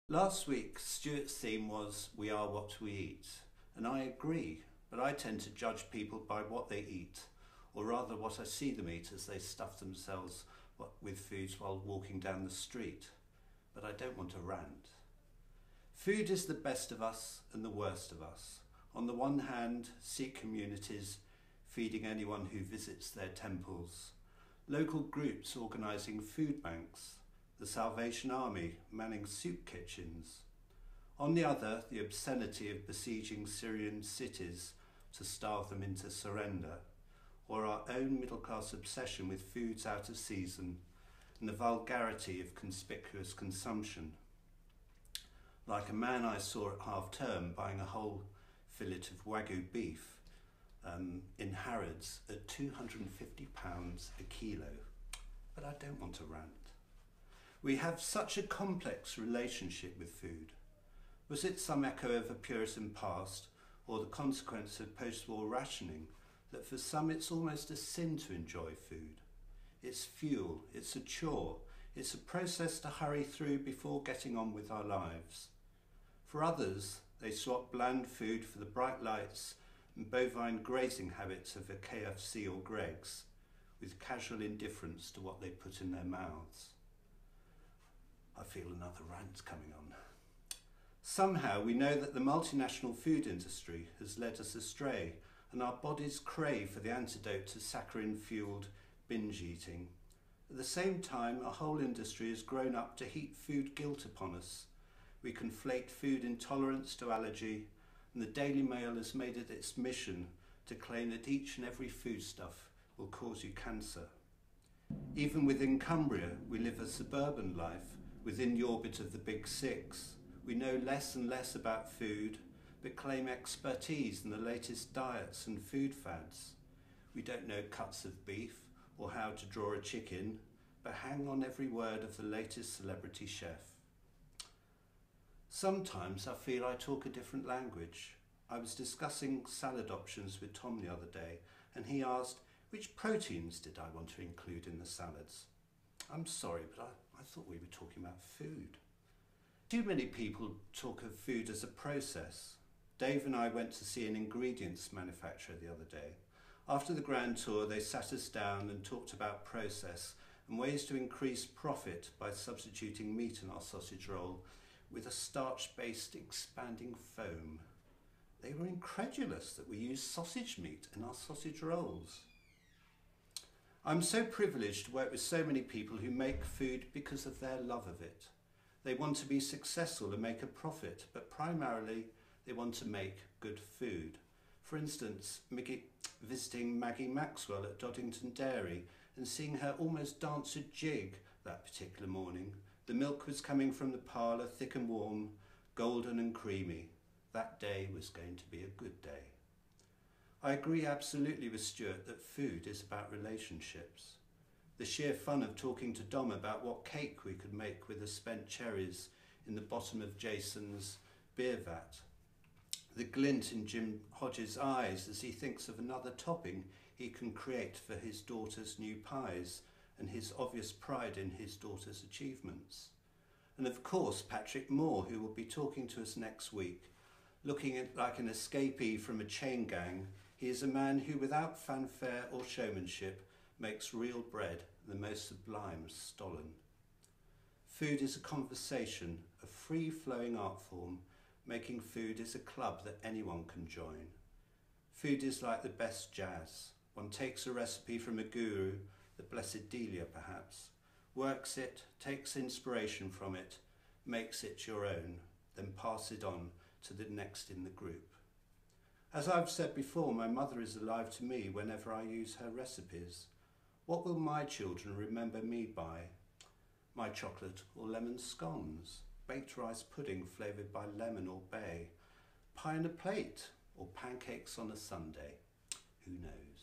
Last week, Stuart's theme was "We are what we eat," and I agree, but I tend to judge people by what they eat, or rather what I see them eat as they stuff themselves with foods while walking down the street. But I don't want to rant. Food is the best of us and the worst of us. On the one hand, Sikh communities feeding anyone who visits their temples, local groups organising food banks, the Salvation Army manning soup kitchens. On the other, the obscenity of besieging Syrian cities to starve them into surrender, or our own middle-class obsession with foods out of season and the vulgarity of conspicuous consumption. Like a man I saw at half-term buying a whole fillet of Wagyu beef in Harrods at £250 a kilo. But I don't want to rant. We have such a complex relationship with food. Was it some echo of a Puritan past or the consequence of post-war rationing that for some it's almost a sin to enjoy food? It's fuel, it's a chore, it's a process to hurry through before getting on with our lives. For others, they swap bland food for the bright lights and bovine grazing habits of a KFC or Greggs, with casual indifference to what they put in their mouths. I feel another rant coming on. Somehow we know that the multinational food industry has led us astray, and our bodies crave for the antidote to saccharine-fueled binge eating. At the same time, a whole industry has grown up to heap food guilt upon us. We conflate food intolerance to allergy, and the Daily Mail has made it its mission to claim that each and every foodstuff will cause you cancer. Even within Cumbria, we live a suburban life within the orbit of the Big Six. We know less and less about food, but claim expertise in the latest diets and food fads. We don't know cuts of beef or how to draw a chicken, but hang on every word of the latest celebrity chef. Sometimes I feel I talk a different language. I was discussing salad options with Tom the other day, and he asked, which proteins did I want to include in the salads? I'm sorry, but I thought we were talking about food. Too many people talk of food as a process. Dave and I went to see an ingredients manufacturer the other day. After the grand tour, they sat us down and talked about process and ways to increase profit by substituting meat in our sausage roll with a starch-based expanding foam. They were incredulous that we use sausage meat in our sausage rolls. I'm so privileged to work with so many people who make food because of their love of it. They want to be successful and make a profit, but primarily they want to make good food. For instance, visiting Maggie Maxwell at Doddington Dairy and seeing her almost dance a jig that particular morning. The milk was coming from the parlour, thick and warm, golden and creamy. That day was going to be a good day. I agree absolutely with Stuart that food is about relationships. The sheer fun of talking to Dom about what cake we could make with the spent cherries in the bottom of Jason's beer vat. The glint in Jim Hodges' eyes as he thinks of another topping he can create for his daughter's new pies, and his obvious pride in his daughter's achievements. And of course, Patrick Moore, who will be talking to us next week. Looking like an escapee from a chain gang, he is a man who, without fanfare or showmanship, makes real bread, the most sublime stollen. Food is a conversation, a free-flowing art form. Making food is a club that anyone can join. Food is like the best jazz. One takes a recipe from a guru, the Blessed Delia perhaps, works it, takes inspiration from it, makes it your own, then pass it on to the next in the group. As I've said before, my mother is alive to me whenever I use her recipes. What will my children remember me by? My chocolate or lemon scones, baked rice pudding flavoured by lemon or bay, pie in a plate, or pancakes on a Sunday. Who knows?